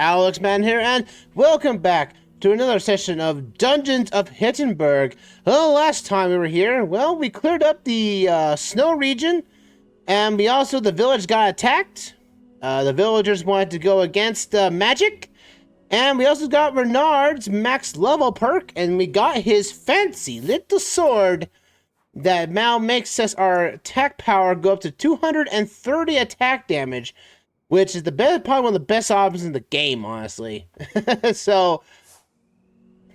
Alexman here, and welcome back to another session of Dungeons of Hinterberg. Well, last time we were here, well, we cleared up the snow region, and the village got attacked. The villagers wanted to go against magic, and we also got Renard's max level perk, and we got his fancy little sword that now makes our attack power go up to 230 attack damage, which is probably one of the best options in the game, honestly. So,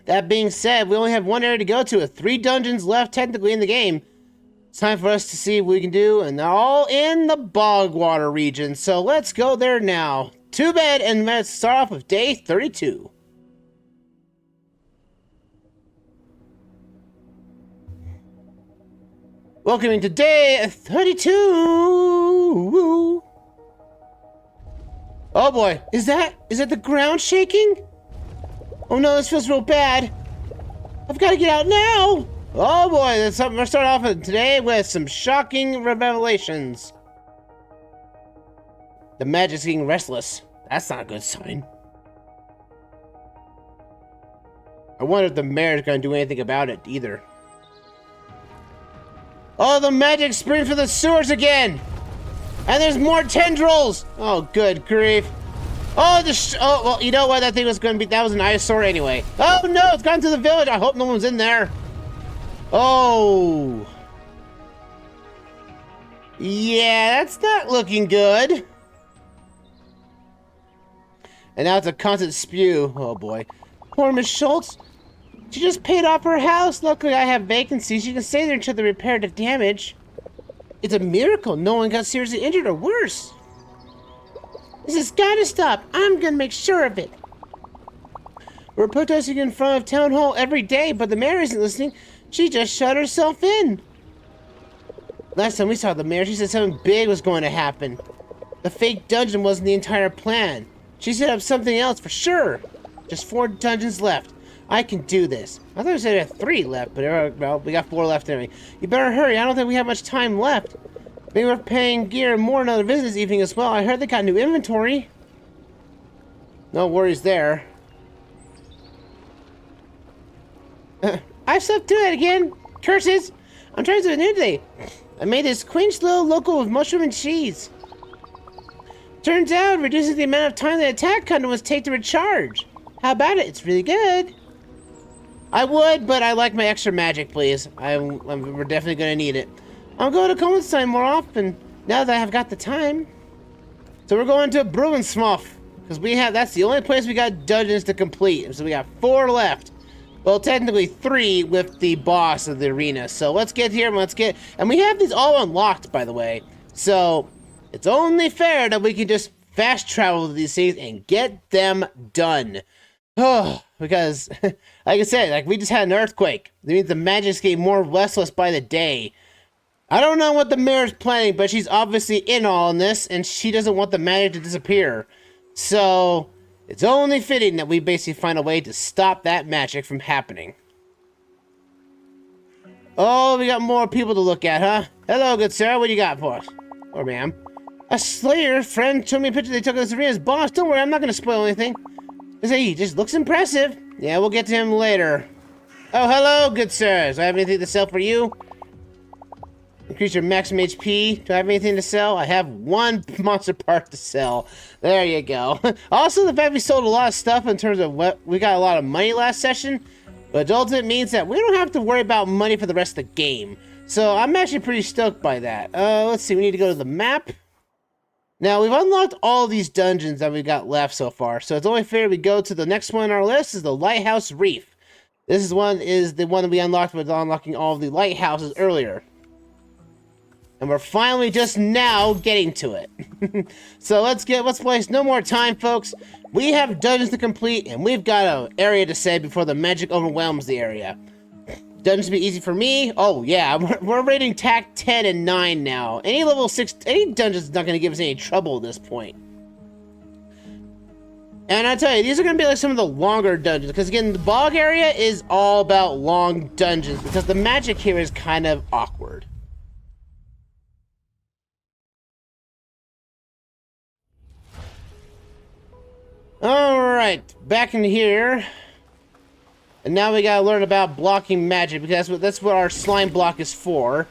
that being said, we only have one area to go to, with 3 dungeons left technically in the game. It's time for us to see what we can do, and they're all in the Bogwater region, so let's go there now. To bed, and let's start off with day 32. Welcoming to day 32! Oh boy, is that the ground shaking? Oh no, this feels real bad. I've got to get out now! Oh boy, that's something. We're starting off today with some shocking revelations. The magic's getting restless. That's not a good sign. I wonder if the mayor's gonna do anything about it either. Oh, the magic's spraying for the sewers again! And there's more tendrils! Oh, good grief. Oh, oh, well, you know what? That thing was gonna be, that was an eyesore anyway. Oh no, it's gone to the village. I hope no one's in there. Oh. Yeah, that's not looking good. And now it's a constant spew. Oh boy. Poor Miss Schultz. She just paid off her house. Luckily, I have vacancies. She can stay there until the reparative damage. It's a miracle no one got seriously injured or worse. This has got to stop. I'm gonna make sure of it. We're protesting in front of Town Hall every day, but the mayor isn't listening. She just shut herself in. Last time we saw the mayor, she said something big was going to happen. The fake dungeon wasn't the entire plan. She set up something else for sure. Just 4 dungeons left. I can do this. I thought we said we had 3 left, but well, we got 4 left anyway. You better hurry. I don't think we have much time left. Maybe we're paying gear more another visit this evening as well. I heard they got new inventory. No worries there. I've slept through that again. Curses. I'm trying something new today. I made this quaint little local with mushroom and cheese. Turns out, reduces the amount of time the attack conduits take to recharge. How about it? It's really good. I would, but I like my extra magic, please. We're definitely going to need it. I'm going to Cohenstein more often, now that I've got the time. So we're going to Bruinsmuff, because that's the only place we got dungeons to complete. So we got 4 left. Well, technically 3 with the boss of the arena. So let's get here, and we have these all unlocked, by the way. So it's only fair that we can just fast travel to these things and get them done. Oh, because, like I said, we just had an earthquake. That means the magic's getting more restless by the day. I don't know what the mayor's planning, but she's obviously in on this, and she doesn't want the magic to disappear. So, it's only fitting that we basically find a way to stop that magic from happening. Oh, we got more people to look at, huh? Hello, good sir. What do you got for us? Or ma'am? A Slayer friend showed me a picture they took of this arena's boss. Don't worry, I'm not going to spoil anything. They say he just looks impressive. Yeah, we'll get to him later. Oh, hello, good sirs. Do I have anything to sell for you? Increase your maximum HP. Do I have anything to sell? I have 1 monster part to sell. There you go. Also, the fact we sold a lot of stuff in terms of what we got a lot of money last session, but ultimately means that we don't have to worry about money for the rest of the game. So I'm actually pretty stoked by that. Let's see. We need to go to the map. Now, we've unlocked all these dungeons that we've got left so far, so it's only fair we go to the next one on our list, is the Lighthouse Reef. This is the one that we unlocked with unlocking all of the lighthouses earlier. And we're finally just now getting to it. So let's waste no more time, folks. We have dungeons to complete, and we've got an area to save before the magic overwhelms the area. Dungeons be easy for me. Oh yeah, we're rating TAC 10 and 9 now. Any level 6, any dungeon's not going to give us any trouble at this point. And I tell you, these are going to be like some of the longer dungeons, because again, the bog area is all about long dungeons, because the magic here is kind of awkward. Alright, back in here. And now we gotta learn about blocking magic, because that's what our slime block is for.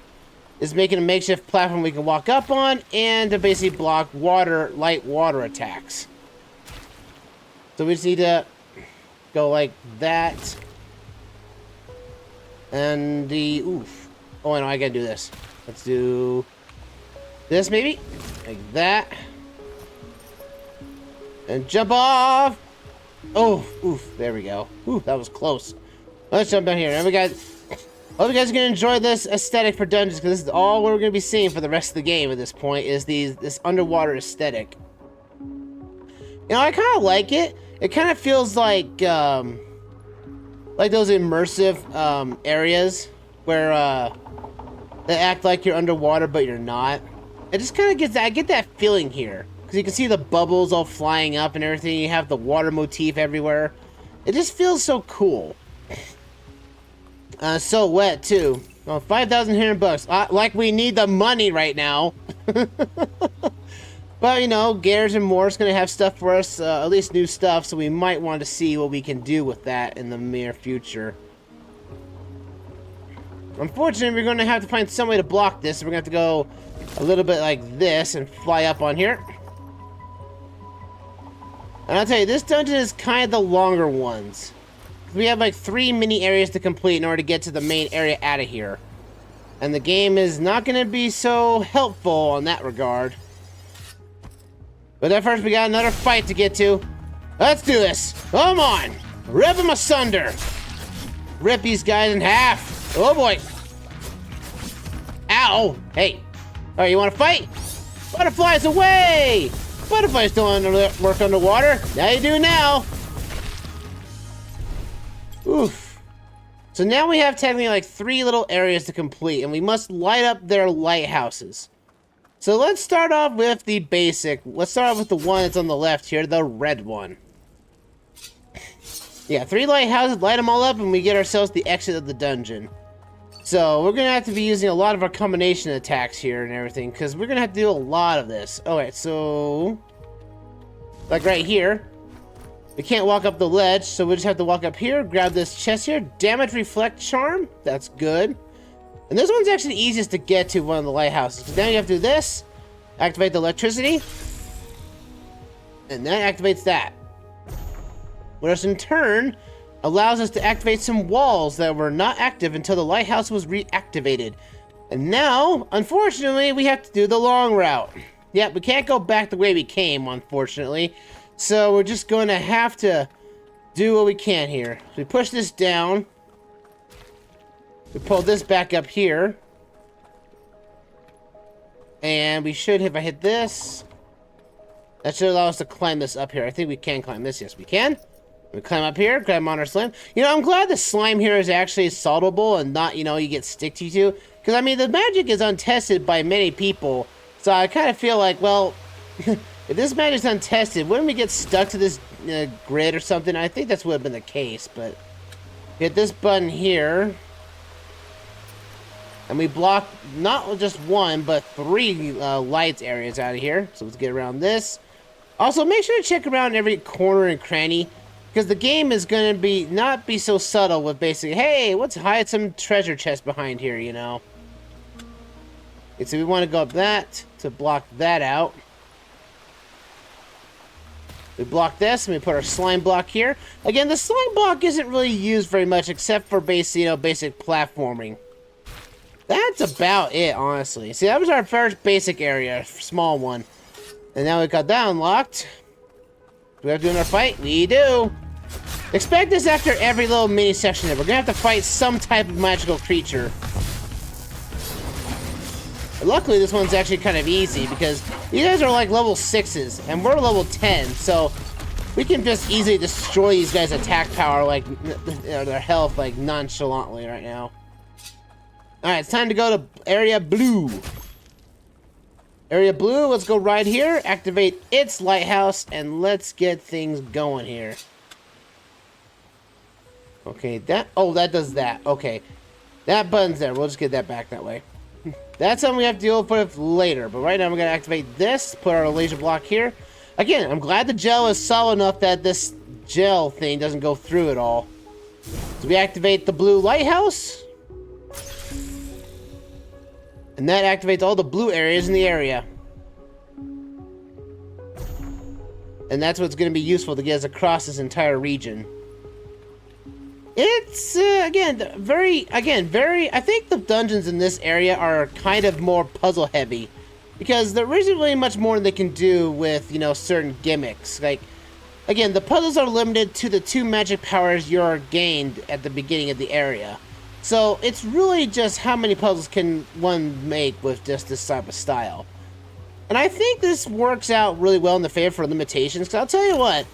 Is making a makeshift platform we can walk up on, and to basically block light water attacks. So we just need to go like that. And the, oof. Oh, no, I gotta do this. Let's do this maybe, like that. And jump off! Oh, oof, there we go. Ooh, that was close. Let's jump down here. And we got, hope you guys are gonna enjoy this aesthetic for dungeons, because this is all we're gonna be seeing for the rest of the game at this point, is this underwater aesthetic. You know, I kind of like it. It kind of feels like those immersive areas where they act like you're underwater, but you're not. It just kind of gets that, I get that feeling here. Because you can see the bubbles all flying up and everything. You have the water motif everywhere. It just feels so cool. So wet, too. Oh, 5,000 Hinterbugs. Like we need the money right now. But, you know, Garrett and Morris going to have stuff for us. At least new stuff. So we might want to see what we can do with that in the near future. Unfortunately, we're going to have to find some way to block this. We're going to have to go a little bit like this and fly up on here. And I'll tell you, this dungeon is kind of the longer ones. We have like 3 mini areas to complete in order to get to the main area out of here. And the game is not going to be so helpful in that regard. But at first, we got another fight to get to. Let's do this. Come on. Rip them asunder. Rip these guys in half. Oh boy. Ow. Hey. All right, you want to fight? Butterflies away. Butterflies don't work underwater. Now you do now. Oof. So now we have technically like 3 little areas to complete, and we must light up their lighthouses. So let's start off with the basic. Let's start off with the one that's on the left here, the red one. Yeah, 3 lighthouses, light them all up, and we get ourselves the exit of the dungeon. So we're going to have to be using a lot of our combination attacks here and everything, because we're going to have to do a lot of this. Alright, so like right here, we can't walk up the ledge, so we just have to walk up here, grab this chest here, damage reflect charm, that's good. And this one's actually the easiest to get to, one of the lighthouses, because now you have to do this, activate the electricity, and that activates that. Which in turn allows us to activate some walls that were not active until the lighthouse was reactivated. And now, unfortunately, we have to do the long route. Yeah, we can't go back the way we came, unfortunately. So we're just going to have to do what we can here. So we push this down. We pull this back up here. And we should, if I hit this, that should allow us to climb this up here. I think we can climb this. Yes, we can. We climb up here, grab on our slime. You know, I'm glad the slime here is actually solvable and not, you know, you get sticky to. Because, I mean, the magic is untested by many people. So I kind of feel like, well, if this magic's untested, wouldn't we get stuck to this grid or something? I think that's would have been the case, but hit this button here. And we block not just 1, but 3 lights areas out of here. So let's get around this. Also, make sure to check around every corner and cranny. Because the game is going to be not be so subtle with basically, hey, let's hide some treasure chest behind here, you know. Okay, so we want to go up that to block that out. We block this, and we put our slime block here. Again, the slime block isn't really used very much, except for basic, you know, basic platforming. That's about it, honestly. See, that was our first basic area, small one. And now we got that unlocked. Do we have to do another fight? We do. Expect this after every little mini section. We're gonna have to fight some type of magical creature. But luckily, this one's actually kind of easy because you guys are like level 6s and we're level 10, so we can just easily destroy these guys' attack power, like their health, like nonchalantly right now. All right, it's time to go to area blue. Area blue. Let's go right here. Activate its lighthouse and let's get things going here. Okay, that does that. Okay, that button's there. We'll just get that back that way. That's something we have to deal with later. But right now, we're gonna activate this. Put our laser block here. Again, I'm glad the gel is solid enough that this gel thing doesn't go through it all. So we activate the blue lighthouse. And that activates all the blue areas in the area. And that's what's going to be useful to get us across this entire region. It's, I think the dungeons in this area are kind of more puzzle heavy. Because there isn't really much more they can do with, you know, certain gimmicks. Like, again, the puzzles are limited to the 2 magic powers you're gained at the beginning of the area. So it's really just how many puzzles can one make with just this type of style. And I think this works out really well in the favor for limitations, because I'll tell you what,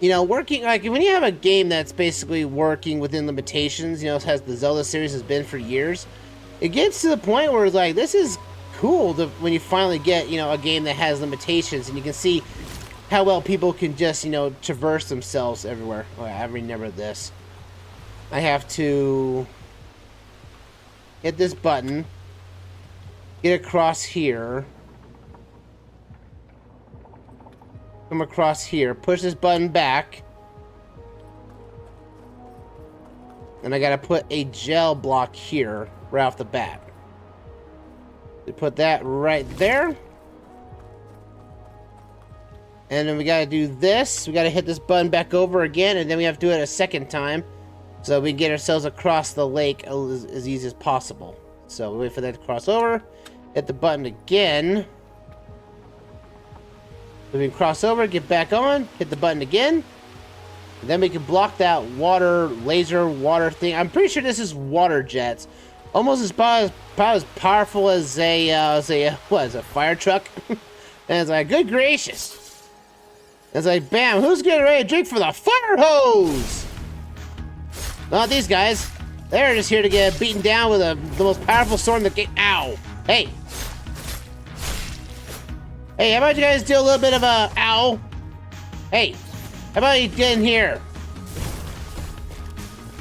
you know, working, like, when you have a game that's basically working within limitations, you know, as the Zelda series has been for years, it gets to the point where it's like, this is cool when you finally get, you know, a game that has limitations, and you can see how well people can just, you know, traverse themselves everywhere. Oh, I remember this. I have to hit this button, get across here, come across here, push this button back, and I gotta put a gel block here right off the bat. We put that right there. And then we gotta do this. We gotta hit this button back over again, and then we have to do it a second time so we can get ourselves across the lake as easy as possible. So we wait for that to cross over, hit the button again. So we can cross over, get back on, hit the button again. And then we can block that laser water thing. I'm pretty sure this is water jets. Almost about as powerful as a fire truck. And it's like, good gracious. It's like, bam, who's getting ready to drink for the fire hose? Not these guys. They're just here to get beaten down with the most powerful sword in the game. Ow. Hey. Hey, how about you guys do a little bit of a ow? Hey, how about you get in here?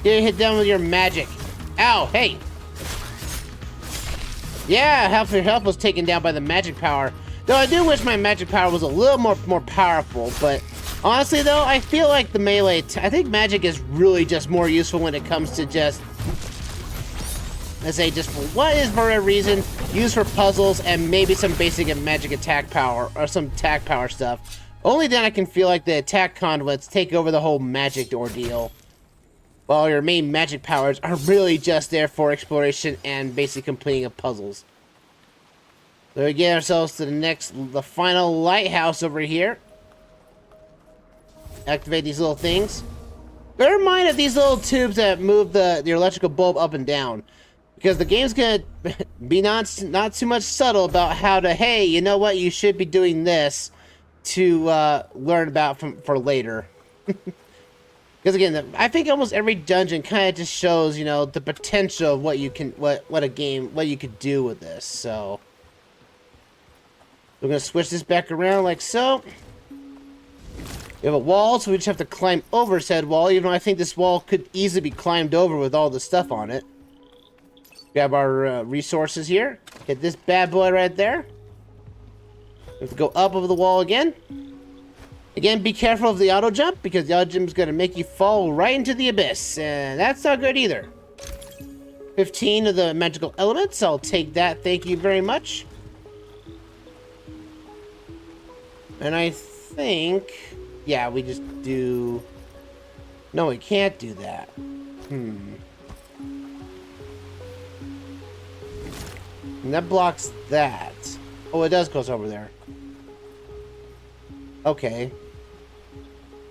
Get hit down with your magic. Ow, hey. Yeah, half your health was taken down by the magic power. Though I do wish my magic power was a little more powerful, but honestly though, I feel like the melee, I think magic is really just more useful when it comes to just, let's say, just for whatever reason, used for puzzles and maybe some basic magic attack power or some attack power stuff. Only then I can feel like the attack conduits take over the whole magic ordeal, while your main magic powers are really just there for exploration and basically completing of puzzles. So we get ourselves to the final lighthouse over here. Activate these little things. Bear in mind of these little tubes that move the electrical bulb up and down, because the game's gonna be not too much subtle about how to, hey, you know what, you should be doing this to learn about for later. Because again, I think almost every dungeon kind of just shows, you know, the potential of what you can, what you could do with this. So we're gonna switch this back around like so. We have a wall, so we just have to climb over said wall, even though I think this wall could easily be climbed over with all the stuff on it. Grab our resources here. Hit this bad boy right there. We have to go up over the wall again. Again, be careful of the auto jump, because the auto jump is going to make you fall right into the abyss, and that's not good either. 15 of the magical elements. I'll take that. Thank you very much. And I think, yeah, we just do... No, we can't do that. And that blocks that. Oh, it does goes over there. Okay.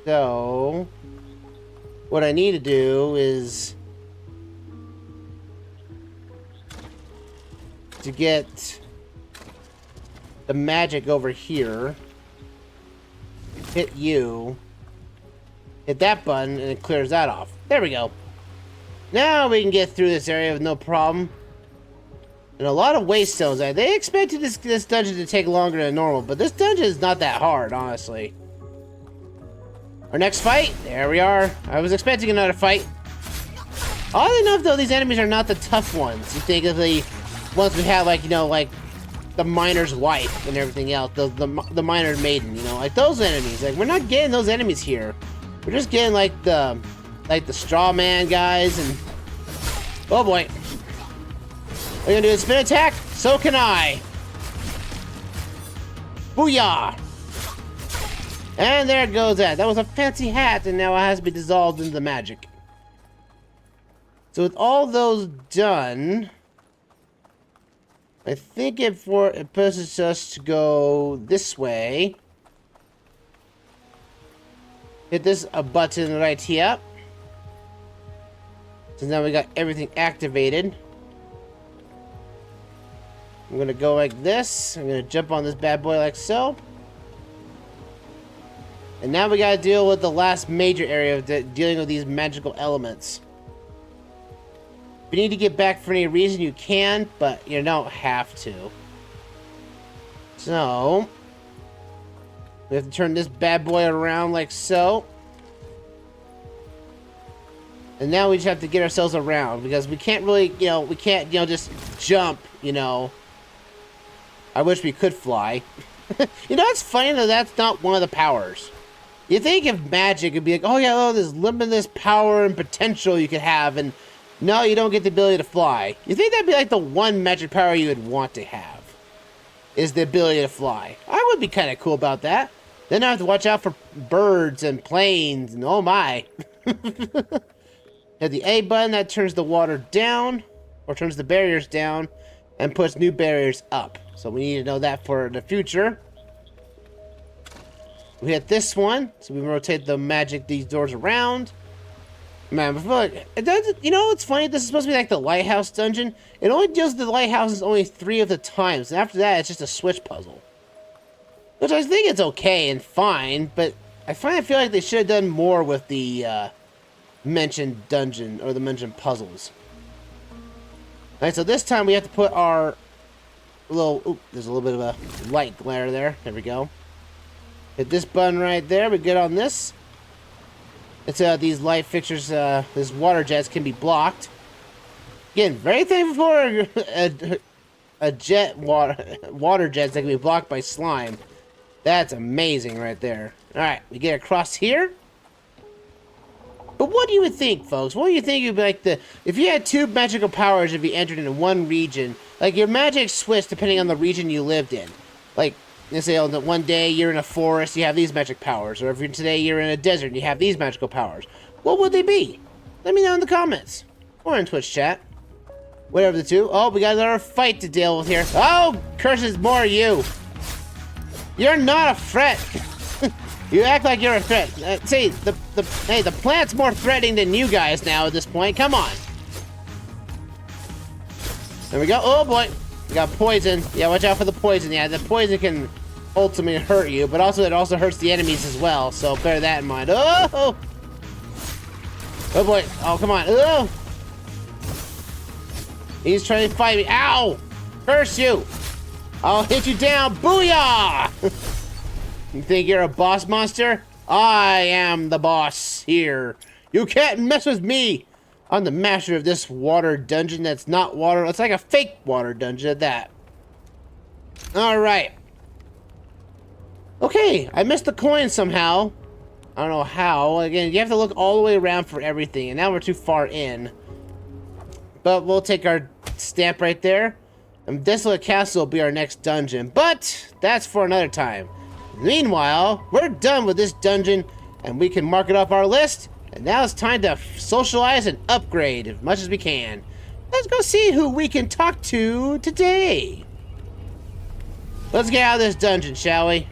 So, what I need to do is to get the magic over here. Hit you. Hit that button, and it clears that off. There we go. Now we can get through this area with no problem. And a lot of waste stones. They expected this dungeon to take longer than normal, but this dungeon is not that hard, honestly. Our next fight, there we are. I was expecting another fight. Oddly enough, though, these enemies are not the tough ones. You think of the ones we have, like, you know, like the miner's wife and everything else, the miner maiden, you know, like those enemies. Like, we're not getting those enemies here. We're just getting like the straw man guys and oh boy. Are you gonna do a spin attack? So can I. Booyah! And there goes that. That was a fancy hat, and now it has to be dissolved into the magic. So with all those done, I think it pushes us to go this way. Hit this a button right here. So now we got everything activated. I'm gonna go like this. I'm gonna jump on this bad boy like so. And now we gotta deal with the last major area of dealing with these magical elements. If you need to get back for any reason, you can, but you don't have to. So, we have to turn this bad boy around like so. And now we just have to get ourselves around, because we can't really, we can't, just jump, I wish we could fly. It's funny that that's not one of the powers. You think if magic would be like, oh yeah, there's limitless power and potential you could have, and no, you don't get the ability to fly. You think that'd be like the one magic power you would want to have, is the ability to fly. I would be kind of cool about that. Then I have to watch out for birds and planes, and oh my. Hit the A button, that turns the water down, or turns the barriers down, and puts new barriers up. So we need to know that for the future. We hit this one, so we rotate these doors around. Man, I feel like it doesn't. It's funny. This is supposed to be like the lighthouse dungeon. It only deals with the lighthouses only 3 of the times, and after that, it's just a switch puzzle. Which I think it's okay and fine, but I feel like they should have done more with the mentioned dungeon or the mentioned puzzles. Alright, so this time we have to put our little. Oop, there's a little bit of a light glare there. There we go. Hit this button right there. We get on this. It's these light fixtures, these water jets can be blocked. Again, very thankful for water jets that can be blocked by slime. That's amazing right there. Alright, we get across here. But what do you think, folks? What do you think would be like if you had 2 magical powers if you entered into one region, like your magic switched depending on the region you lived in. Like, let's say that one day you're in a forest, you have these magic powers, or if today you're in a desert and you have these magical powers. What would they be? Let me know in the comments. Or in Twitch chat. Whatever the two. Oh, we got another fight to deal with here. Oh, curses, more of you. You're not a threat. You act like you're a threat. See, the plant's more threatening than you guys now at this point. Come on. There we go. Oh boy. We got poison. Yeah, watch out for the poison. Yeah, the poison can ultimately hurt you, but also it also hurts the enemies as well. So bear that in mind. Oh! Oh boy. Oh, come on. Oh! He's trying to fight me. Ow! Curse you! I'll hit you down. Booyah! You think you're a boss monster? I am the boss here. You can't mess with me. I'm the master of this water dungeon that's not water. It's like a fake water dungeon at that. Alright. Okay, I missed the coin somehow. I don't know how. Again, you have to look all the way around for everything, and now we're too far in. But we'll take our stamp right there. And Desolate Castle will be our next dungeon. But that's for another time. Meanwhile, we're done with this dungeon, and we can mark it off our list. And now it's time to socialize and upgrade as much as we can. Let's go see who we can talk to today. Let's get out of this dungeon, shall we?